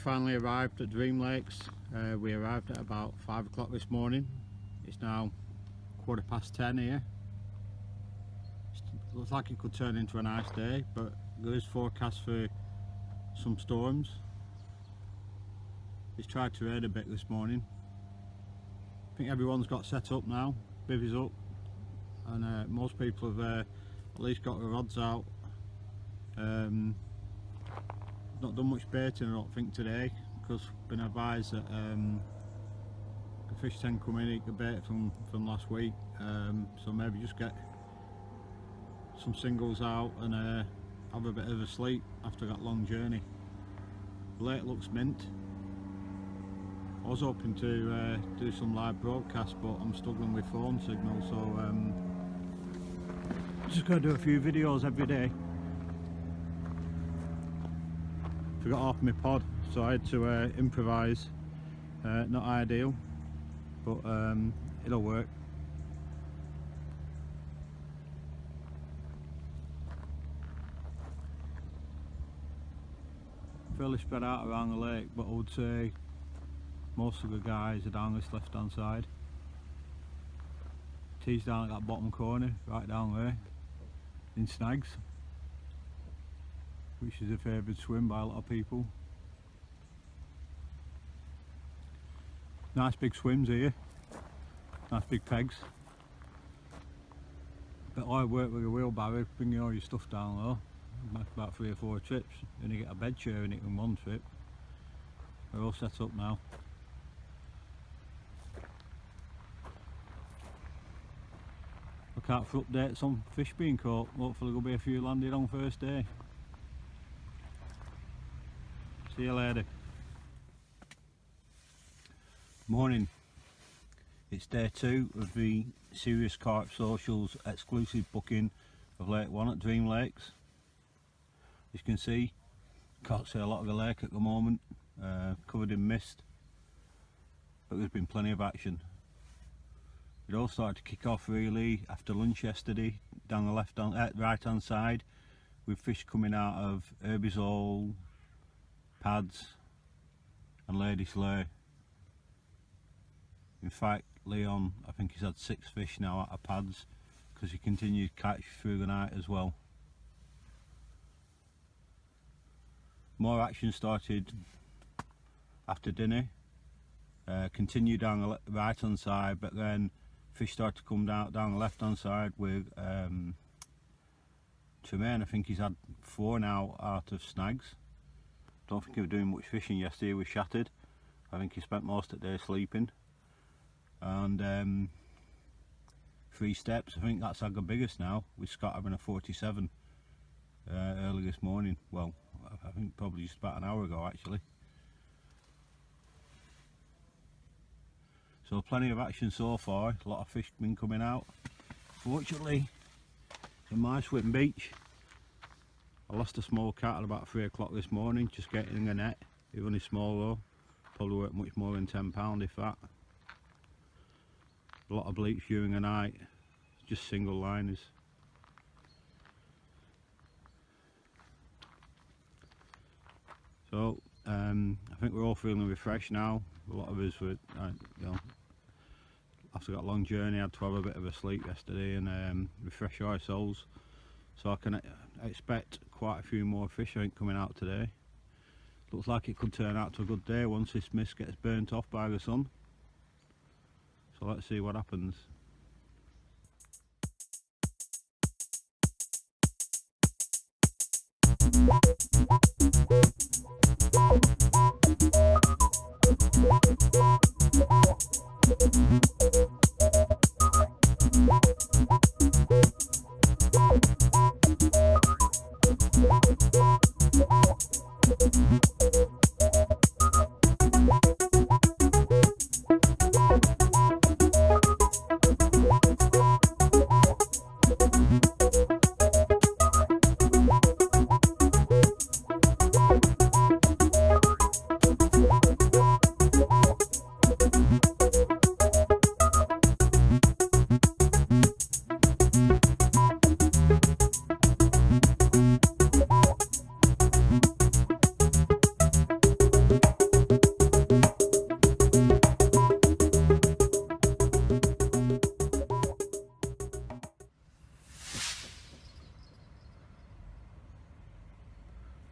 finally arrived at Dream Lakes. We arrived at about 5 o'clock this morning. It's now 10:15 here. It looks like it could turn into a nice day, but there is forecast for some storms. It's tried to rain a bit this morning. I think everyone's got set up now, bivvies up, and most people have at least got their rods out. Not done much baiting, I don't think, today, because I've been advised that the fish tend to come in, eat the bait from last week, so maybe just get some singles out and have a bit of a sleep after that long journey. The lake looks mint. I was hoping to do some live broadcast, but I'm struggling with phone signal, so just going to do a few videos every day. Forgot half my pod, so I had to improvise. Not ideal, but it'll work. Fairly spread out around the lake, but I would say most of the guys are down this left hand side. T's down at that bottom corner, right down there, in snags, which is a favoured swim by a lot of people. Nice big swims here, nice big pegs. But I work with a wheelbarrow, bringing all your stuff down low. Make about 3 or 4 trips, and you get a bed chair in it in one trip. We're all set up now. Look out for updates on fish being caught. Hopefully there'll be a few landed on first day. See you later. Morning. It's day 2 of the Serious Carp Socials exclusive booking of Lake 1 at Dream Lakes. As you can see, can't see a lot of the lake at the moment, covered in mist, but there's been plenty of action. It all started to kick off really after lunch yesterday down the right hand side, with fish coming out of Herbie's Hole, Pads and Lady Slay. In fact, Leon, I think he's had 6 fish now out of Pads, because he continued to catch through the night as well. More action started after dinner, continued down the right hand side, but then fish started to come down the left hand side with Tremaine. I think he's had 4 now out of snags. Don't think he was doing much fishing yesterday, he was shattered. I think he spent most of the day sleeping. And 3 steps, I think that's our biggest now, with Scott having a 47 early this morning. Well, I think probably just about an hour ago actually. So plenty of action so far, a lot of fish been coming out. Fortunately, in my swim beach, I lost a small cat at about 3 o'clock this morning, just getting in a net. It was only small though, probably worth much more than £10 if that. A lot of bleach during the night, just single liners. So I think we're all feeling refreshed now. A lot of us were, you know, after that long journey, I had to have a bit of a sleep yesterday and refresh ourselves. So I can expect quite a few more fish, I think, coming out today. Looks like it could turn out to a good day once this mist gets burnt off by the sun. So let's see what happens.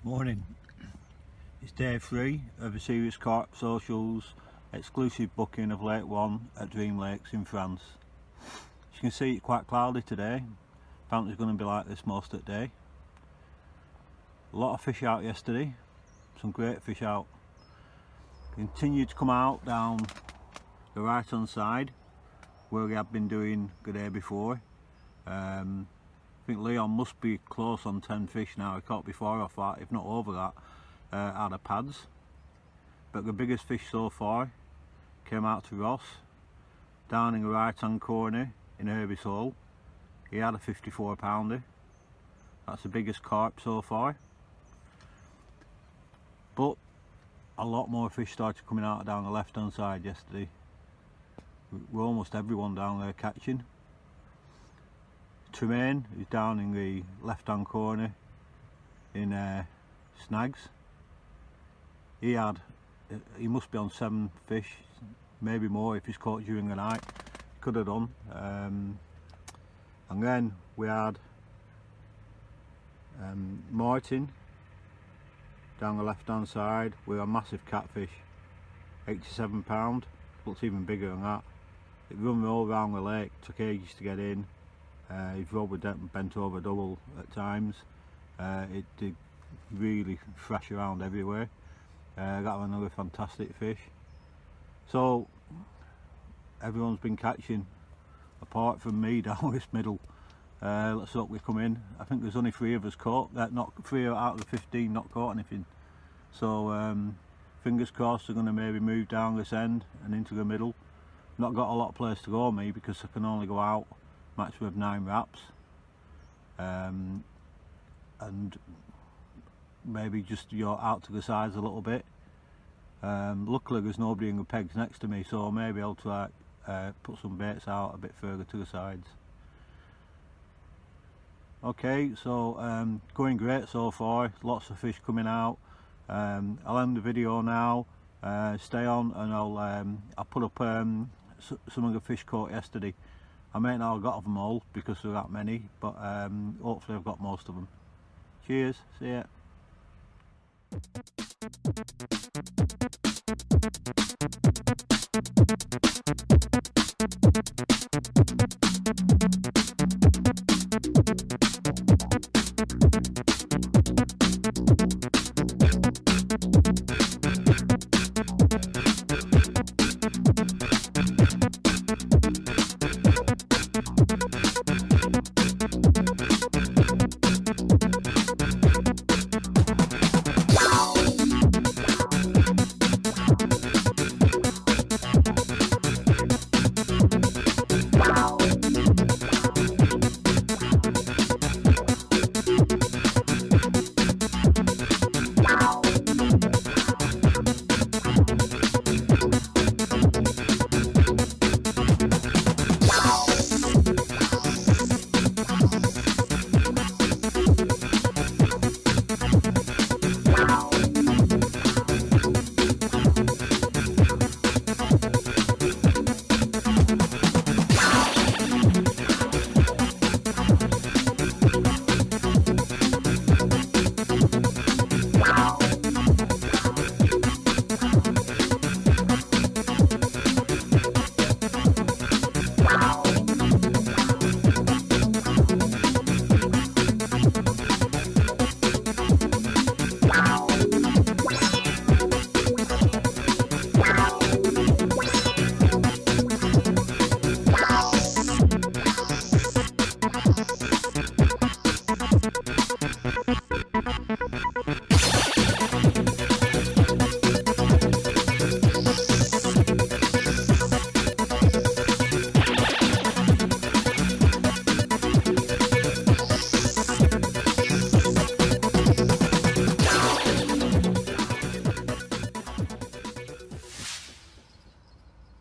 Morning. It's day 3 of a Serious Carp Socials exclusive booking of Lake 1 at Dream Lakes in France. As you can see, it's quite cloudy today. Apparently it's going to be like this most of the day. A lot of fish out yesterday, some great fish out. Continued to come out down the right hand side where we have been doing the day before. I think Leon must be close on 10 fish now. He caught before off that, if not over that, out of pads. But the biggest fish so far came out to Ross down in the right hand corner in Herbie's hole. He had a 54 pounder. That's the biggest carp so far. But a lot more fish started coming out down the left hand side yesterday. We're almost everyone down there catching. Tremaine is down in the left hand corner in snags. He must be on 7 fish, maybe more if he's caught during the night. Could have done. And then we had Martin down the left hand side with a massive catfish, 87 pound, looks even bigger than that. It run all around the lake, took ages to get in. He's probably bent over double at times. It did really thrash around everywhere. That was another fantastic fish. So everyone's been catching apart from me down this middle. Let's hope we come in. I think there's only 3 of us caught, not 3 out of the 15 not caught anything. So fingers crossed they're going to maybe move down this end and into the middle. Not got a lot of place to go me because I can only go out maximum of 9 wraps, and maybe just out to the sides a little bit. Luckily there's nobody in the pegs next to me, so I may be able to put some baits out a bit further to the sides. Okay, so going great so far, lots of fish coming out. I'll end the video now. Stay on and I'll put up some of the fish caught yesterday. I may not have got them all because there are that many, but hopefully I've got most of them. Cheers, see ya.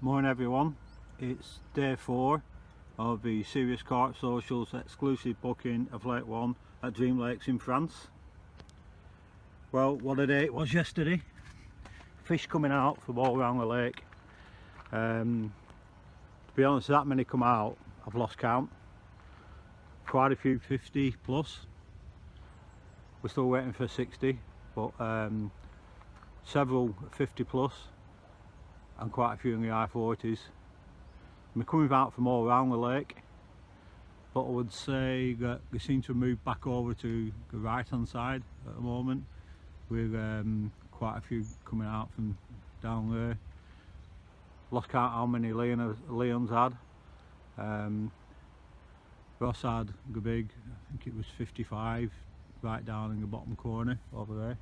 Morning everyone, it's day 4 of the Serious Carp Socials exclusive booking of Lake 1 at Dream Lakes in France. Well, what a day it was yesterday. Fish coming out from all around the lake. To be honest, that many come out, I've lost count. Quite a few 50 plus. We're still waiting for 60. but several 50 plus and quite a few in the high 40s. We're coming out from all around the lake, but I would say that they seem to move back over to the right hand side at the moment, with quite a few coming out from down there. Lost count how many Leon's had. Ross had the big, I think it was 55, right down in the bottom corner over there.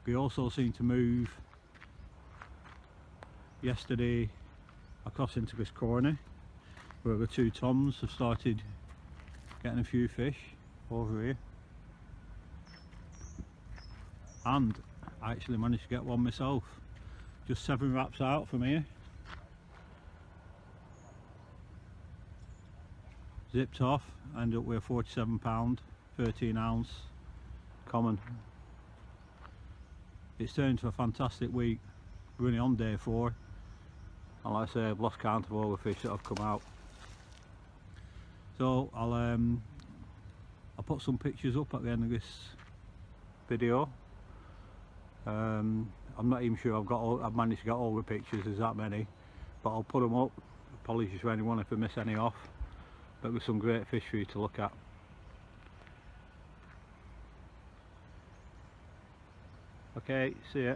They also seem to move yesterday across into this corner where the two toms have started getting a few fish over here, and I actually managed to get one myself, just 7 wraps out from here, zipped off, ended up with a 47 pound 13 ounce common. It's turned into a fantastic week. We're only on day 4, and like I say, I've lost count of all the fish that have come out. So I'll put some pictures up at the end of this video. I'm not even sure I've managed to get all the pictures, there's that many, but I'll put them up. Apologies for anyone if I miss any off, but there's some great fish for you to look at. Okay, see ya.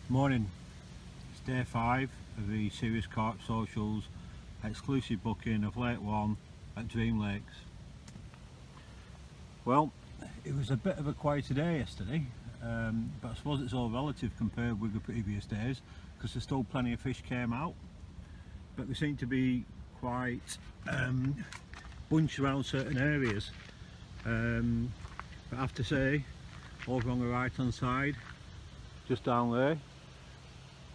Morning, it's day 5 of the Serious Carp Socials exclusive booking of Lake 1 at Dream Lakes. Well, it was a bit of a quieter day yesterday, but I suppose it's all relative compared with the previous days, because there's still plenty of fish came out, but they seem to be quite bunched around certain areas. But I have to say, over on the right hand side, just down there,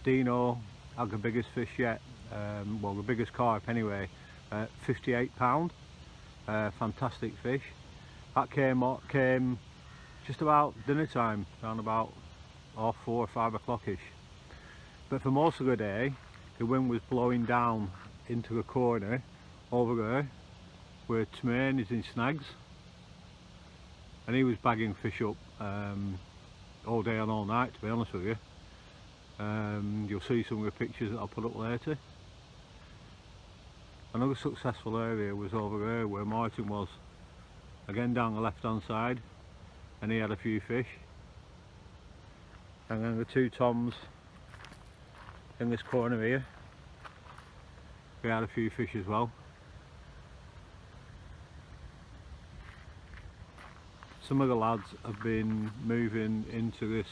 Dino had the biggest fish yet, well, the biggest carp anyway, 58 pound, fantastic fish. That came just about dinner time, around about 4 or 5 o'clock-ish. But for most of the day, the wind was blowing down into the corner over there where Tremaine is in snags, and he was bagging fish up all day and all night, to be honest with you. You'll see some of the pictures that I'll put up later. Another successful area was over there where Martin was, again down the left hand side, and he had a few fish. And then the two Toms in this corner here, they had a few fish as well. Some of the lads have been moving into this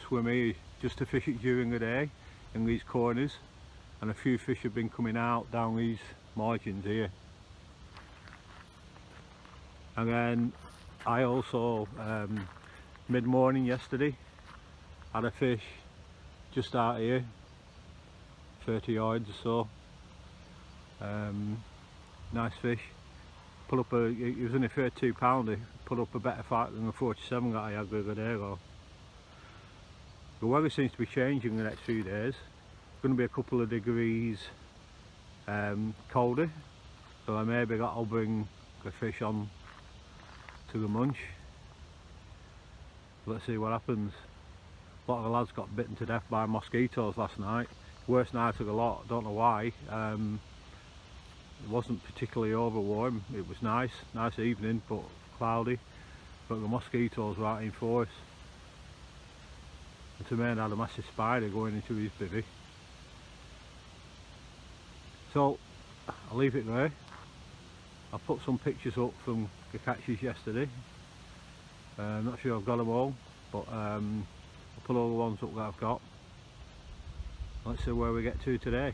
swim here just to fish it during the day in these corners, and a few fish have been coming out down these margins here. And then I also mid-morning yesterday had a fish just out here, 30 yards or so. Nice fish. Put up a, it was only a 32 pounder, put up a better fight than the 47 that I had the other day ago. The weather seems to be changing the next few days. It's going to be a couple of degrees colder, so maybe that'll bring the fish on to the munch. Let's see what happens. A lot of the lads got bitten to death by mosquitoes last night. Worst night of the lot, don't know why. It wasn't particularly over warm, it was nice evening, but cloudy. But the mosquitoes were out in force. And Tremaine had a massive spider going into his bivvy. So I'll leave it there. I'll put some pictures up from the catches yesterday. I'm not sure I've got them all, but I'll put all the ones up that I've got. Let's see where we get to today.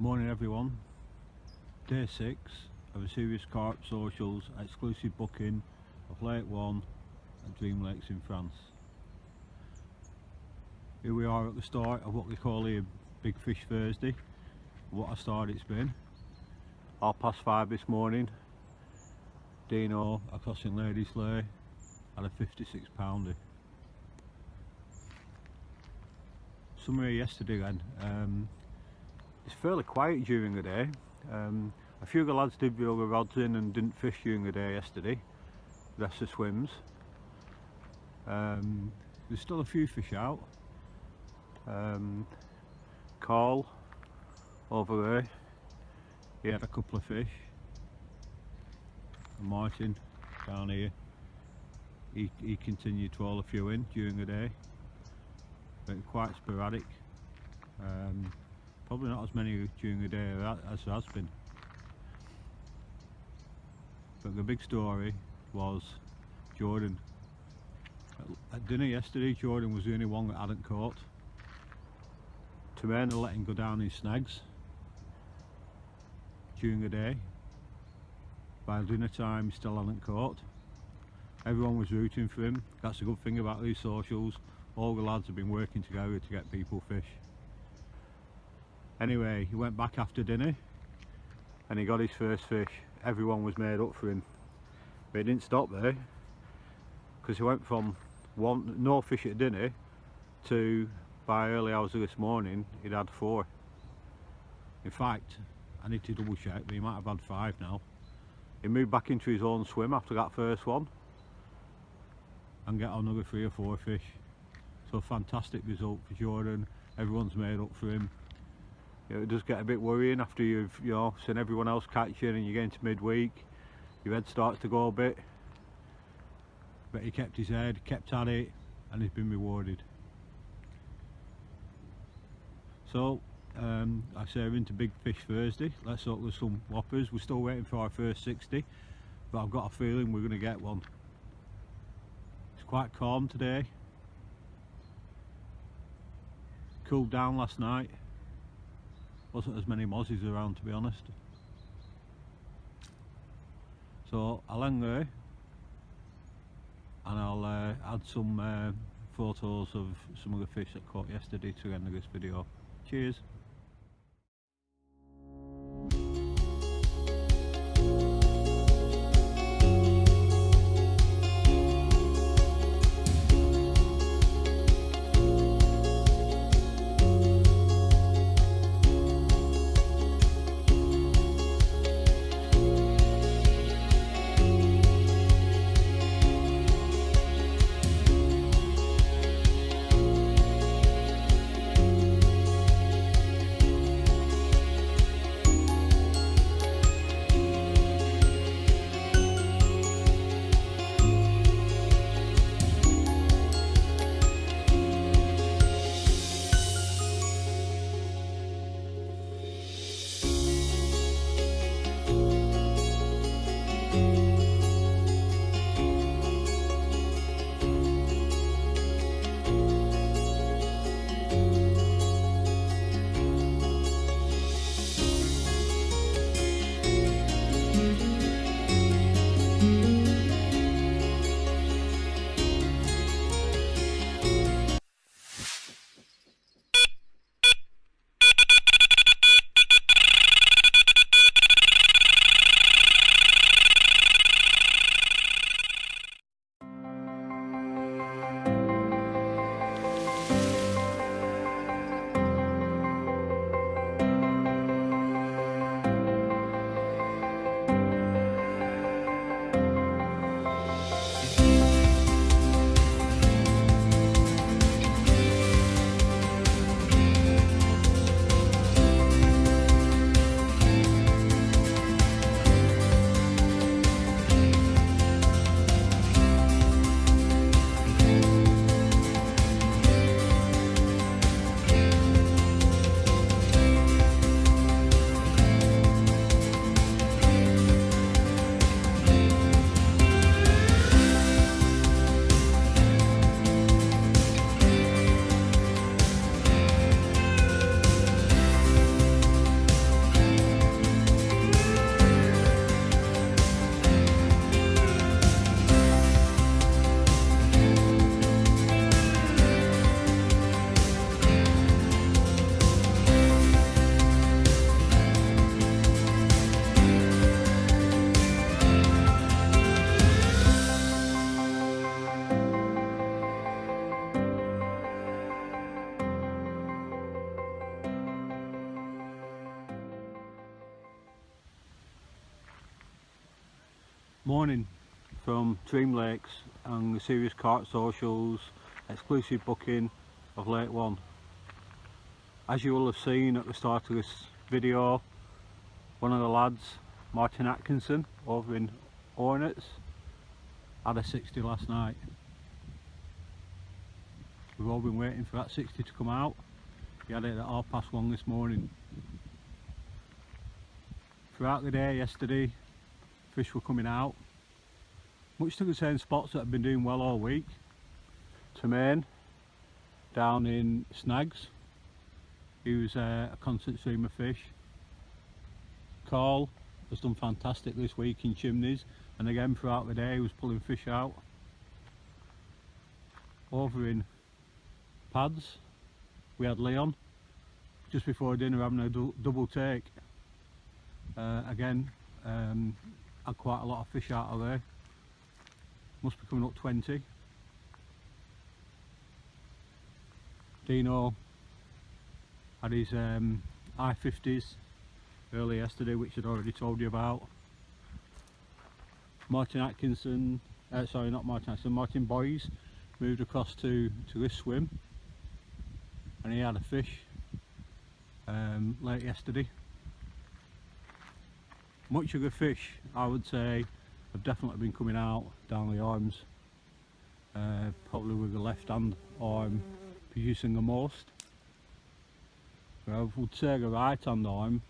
Morning everyone, day 6 of a serious Carp Socials exclusive booking of Lake 1 at Dream Lakes in France. Here we are at the start of what we call here Big Fish Thursday. What a start it's been. 5:30 this morning, Dino across in Lady Sleigh had a 56 pounder. Summary yesterday then. It's fairly quiet during the day. A few of the lads did reel the rods in and didn't fish during the day yesterday. The rest of swims. There's still a few fish out. Carl over there, he had a couple of fish. And Martin down here, he continued to haul a few in during the day, but quite sporadic. Probably not as many during the day as there has been. But the big story was Jordan. At dinner yesterday, Jordan was the only one that hadn't caught. Terena let him go down in snags during the day. By dinner time he still hadn't caught. Everyone was rooting for him. That's a good thing about these socials. All the lads have been working together to get people fish. Anyway, he went back after dinner and he got his first fish. Everyone was made up for him. But he didn't stop there, because he went from no fish at dinner to, by early hours of this morning, he'd had 4. In fact, I need to double check, but he might have had 5 now. He moved back into his own swim after that first one and get another 3 or 4 fish. So fantastic result for Jordan. Everyone's made up for him. You know, it does get a bit worrying after you've seen everyone else catching and you get into midweek. Your head starts to go a bit. But he kept his head, kept at it, and he's been rewarded. So I say we're into Big Fish Thursday. Let's hope there's some whoppers. We're still waiting for our first 60, but I've got a feeling we're going to get one. It's quite calm today. Cooled down last night. Wasn't as many mozzies around, to be honest. So I'll end there, and I'll add some photos of some of the fish that caught yesterday to the end of this video. Cheers. Morning from Dream Lakes and the Serious Carp Socials exclusive booking of Lake 1. As you will have seen at the start of this video, one of the lads, Martin Atkinson over in Hornets, had a 60 last night. We've all been waiting for that 60 to come out. He had it at 1:30 this morning. Throughout the day yesterday, fish were coming out, much to the same spots that have been doing well all week. Tremaine down in Snags, he was a constant stream of fish. Carl has done fantastic this week in Chimneys, and again throughout the day he was pulling fish out. Over in Pads we had Leon just before dinner having a double take. Again, had quite a lot of fish out of there, must be coming up 20. Dino had his I-50s early yesterday, which I'd already told you about. Martin Atkinson, sorry, not Martin Atkinson, Martin Boys moved across to this swim, and he had a fish late yesterday. Much of the fish, I would say, have definitely been coming out down the arms, probably with the left hand arm producing the most. But I would say the right hand arm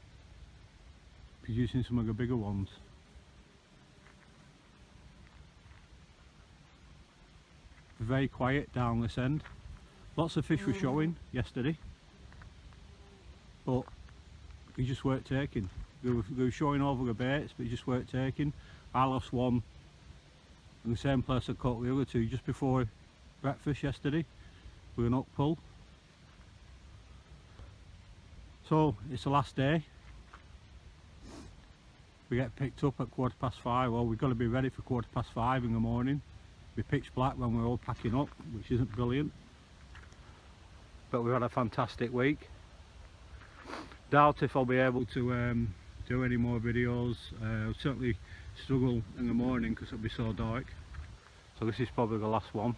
producing some of the bigger ones. Very quiet down this end. Lots of fish were showing yesterday, but they just weren't taking. They were showing over the baits, but they just weren't taking. I lost one in the same place I caught the other two just before breakfast yesterday with an up pull. So it's the last day. We get picked up at 5:15. Well, we've got to be ready for 5:15 in the morning. We're pitch black when we're all packing up, which isn't brilliant. But we've had a fantastic week. Doubt if I'll be able to do any more videos. I'll certainly struggle in the morning because it'll be so dark. So this is probably the last one.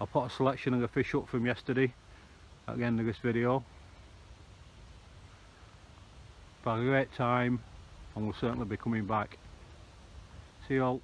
I'll put a selection of the fish up from yesterday at the end of this video. But a great time, and we'll certainly be coming back. See you all.